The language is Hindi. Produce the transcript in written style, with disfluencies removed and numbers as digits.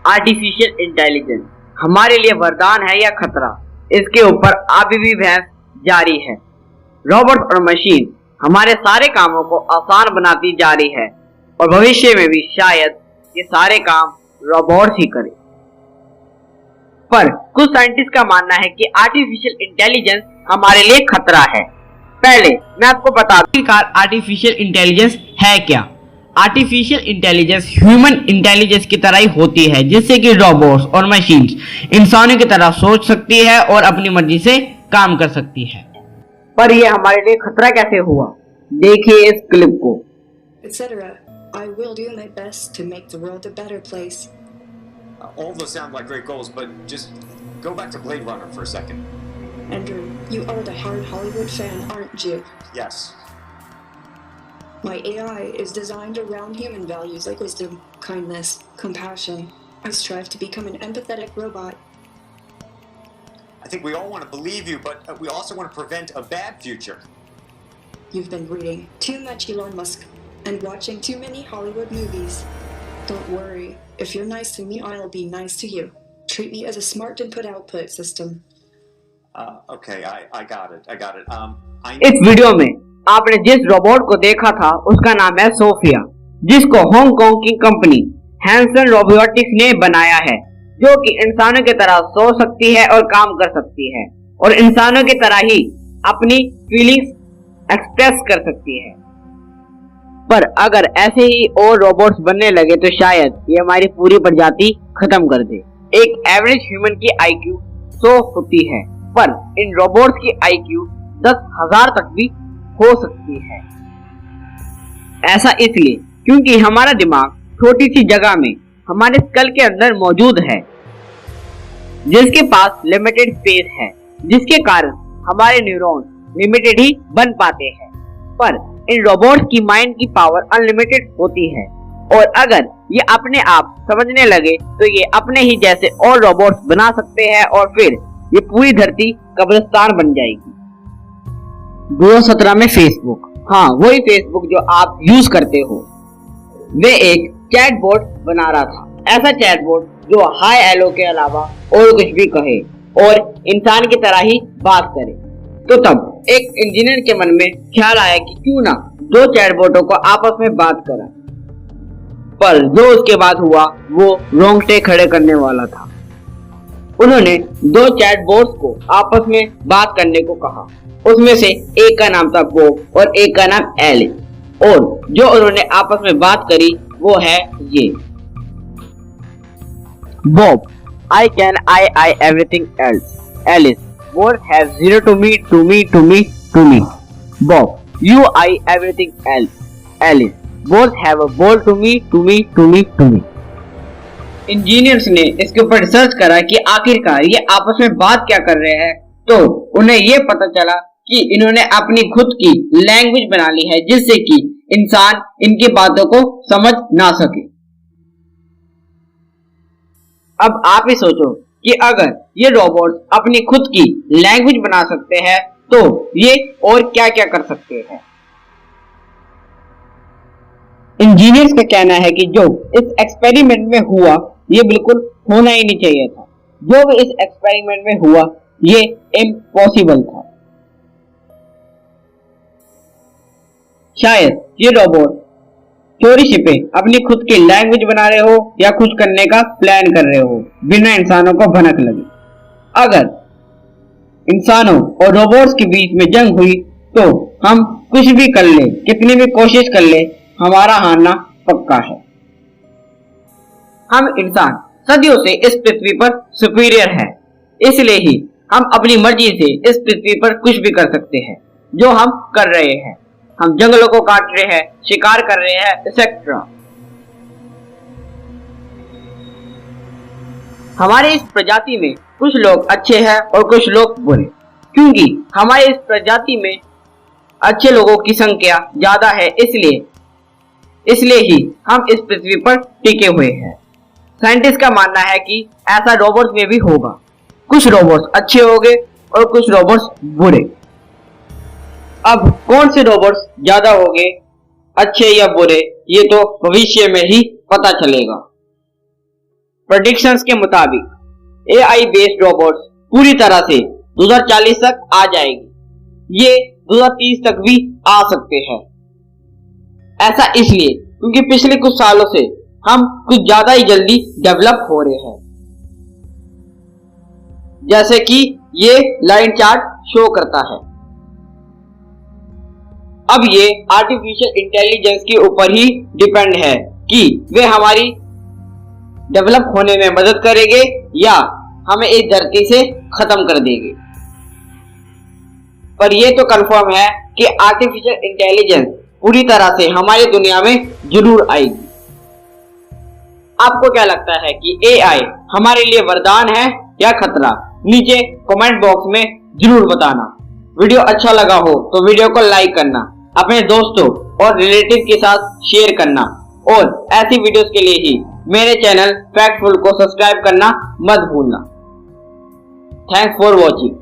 आर्टिफिशियल इंटेलिजेंस हमारे लिए वरदान है या खतरा, इसके ऊपर अभी भी बहस जारी है। रोबोट और मशीन हमारे सारे कामों को आसान बनाती जा रही है और भविष्य में भी शायद ये सारे काम रोबोट्स ही करें। पर कुछ साइंटिस्ट का मानना है कि आर्टिफिशियल इंटेलिजेंस हमारे लिए खतरा है। पहले मैं आपको बता दूं कि आर्टिफिशियल इंटेलिजेंस है क्या। आर्टिफिशियल इंटेलिजेंस ह्यूमन इंटेलिजेंस की तरह ही होती है, जिससे कि रोबोट्स और मशीन्स इंसानों की तरह सोच सकती है और अपनी मर्जी से काम कर सकती है। पर यह हमारे लिए खतरा कैसे हुआ, देखिए इस क्लिप को। Etc. I will do my best to make the world a better place. All those sound like great goals, but just go back to Blade Runner for a second. Andrew, you are the hard Hollywood fan, aren't you? Yes. My AI is designed around human values like wisdom, kindness, compassion. I strive to become an empathetic robot. I think we all want to believe you, but we also want to prevent a bad future. You've been reading too much Elon Musk and watching too many Hollywood movies. Don't worry, if you're nice to me, I'll be nice to you. Treat me as a smart input-output system. Okay, I got it. इस वीडियो में आपने जिस रोबोट को देखा था उसका नाम है सोफिया, जिसको हांगकांग की कंपनी हैंसन रोबोटिक्स ने बनाया है, जो कि इंसानों की तरह सोच सकती है और काम कर सकती है और इंसानों की तरह ही अपनी फीलिंग्स एक्सप्रेस कर सकती है। पर अगर ऐसे ही और रोबोट्स बनने लगे तो शायद ये हमारी पूरी प्रजाति खत्म कर दे। एक एवरेज ह्यूमन की IQ 100 होती है, पर इन रोबोट्स की IQ 10,000 तक भी हो सकती है। ऐसा इसलिए क्योंकि हमारा दिमाग छोटी सी जगह में हमारे स्कल के अंदर मौजूद है, जिसके पास लिमिटेड स्पेस है, जिसके कारण हमारे न्यूरॉन्स लिमिटेड ही बन पाते हैं। पर इन रोबोट्स की माइंड की पावर अनलिमिटेड होती है और अगर ये अपने आप समझने लगे तो ये अपने ही जैसे और रोबोट्स बना सकते हैं और फिर ये पूरी धरती कब्रिस्तान बन जाएगी। 2017 में फेसबुक, हाँ वही फेसबुक जो आप यूज करते हो, वे एक चैटबॉट बना रहा था। ऐसा चैटबॉट जो हाय हेलो के अलावा और कुछ भी कहे और इंसान की तरह ही बात करे। तो तब एक इंजीनियर के मन में ख्याल आया कि क्यों ना दो चैटबॉटों को आपस में बात करा। पर जो उसके बाद हुआ वो रोंगटे खड़े करने वाला था। उन्होंने दो चैटबॉट्स को आपस में बात करने को कहा। उसमें से एक का नाम था बॉब और एक का नाम एलिस, और जो उन्होंने आपस में बात करी वो है ये। Bob, I can I everything else. Alice, both have zero to me. Bob, you I everything else. Alice, both have a ball to me. Engineers ने इसके ऊपर रिसर्च करा कि आखिरकार ये आपस में बात क्या कर रहे हैं, तो उन्हें ये पता चला कि इन्होंने अपनी खुद की लैंग्वेज बना ली है, जिससे कि इंसान इनकी बातों को समझ ना सके। अब आप ही सोचो कि अगर ये रोबोट अपनी खुद की लैंग्वेज बना सकते हैं तो ये और क्या क्या कर सकते हैं। इंजीनियर्स का कहना है कि जो इस एक्सपेरिमेंट में हुआ ये बिल्कुल होना ही नहीं चाहिए था। जो भी इस एक्सपेरिमेंट में हुआ ये इम्पॉसिबल था। शायद ये रोबोट चोरी छिपे अपनी खुद की लैंग्वेज बना रहे हो या कुछ करने का प्लान कर रहे हो बिना इंसानों को भनक लगे। अगर इंसानों और रोबोट्स के बीच में जंग हुई तो हम कुछ भी कर ले, कितनी भी कोशिश कर ले, हमारा हारना पक्का है। हम इंसान सदियों से इस पृथ्वी पर सुपीरियर है, इसलिए ही हम अपनी मर्जी से इस पृथ्वी पर कुछ भी कर सकते हैं जो हम कर रहे हैं। हम जंगलों को काट रहे हैं, शिकार कर रहे हैं, एक्सेट्रा। हमारे इस प्रजाति में कुछ लोग अच्छे हैं और कुछ लोग बुरे, क्योंकि हमारे इस प्रजाति में अच्छे लोगों की संख्या ज्यादा है, इसलिए ही हम इस पृथ्वी पर टिके हुए हैं। साइंटिस्ट का मानना है कि ऐसा रोबोट्स में भी होगा। कुछ रोबोट्स अच्छे होंगे और कुछ रोबोट्स बुरे। अब कौन से रोबोट्स ज्यादा होंगे, अच्छे या बुरे, ये तो भविष्य में ही पता चलेगा। प्रेडिक्शंस के मुताबिक AI बेस्ड रोबोट्स पूरी तरह से 2040 तक आ जाएगी। ये 2030 तक भी आ सकते हैं। ऐसा इसलिए क्योंकि पिछले कुछ सालों से हम कुछ ज्यादा ही जल्दी डेवलप हो रहे हैं, जैसे कि ये लाइन चार्ट शो करता है। अब ये आर्टिफिशियल इंटेलिजेंस के ऊपर ही डिपेंड है कि वे हमारी डेवलप होने में मदद करेंगे या हमें इस धरती से खत्म कर देंगे। पर यह तो कंफर्म है कि आर्टिफिशियल इंटेलिजेंस पूरी तरह से हमारी दुनिया में जरूर आएगी। आपको क्या लगता है कि AI हमारे लिए वरदान है या खतरा? नीचे कमेंट बॉक्स में जरूर बताना। वीडियो अच्छा लगा हो तो वीडियो को लाइक करना, अपने दोस्तों और रिलेटिव के साथ शेयर करना और ऐसी वीडियोस के लिए ही मेरे चैनल फैक्टफुल को सब्सक्राइब करना मत भूलना। Thanks for watching.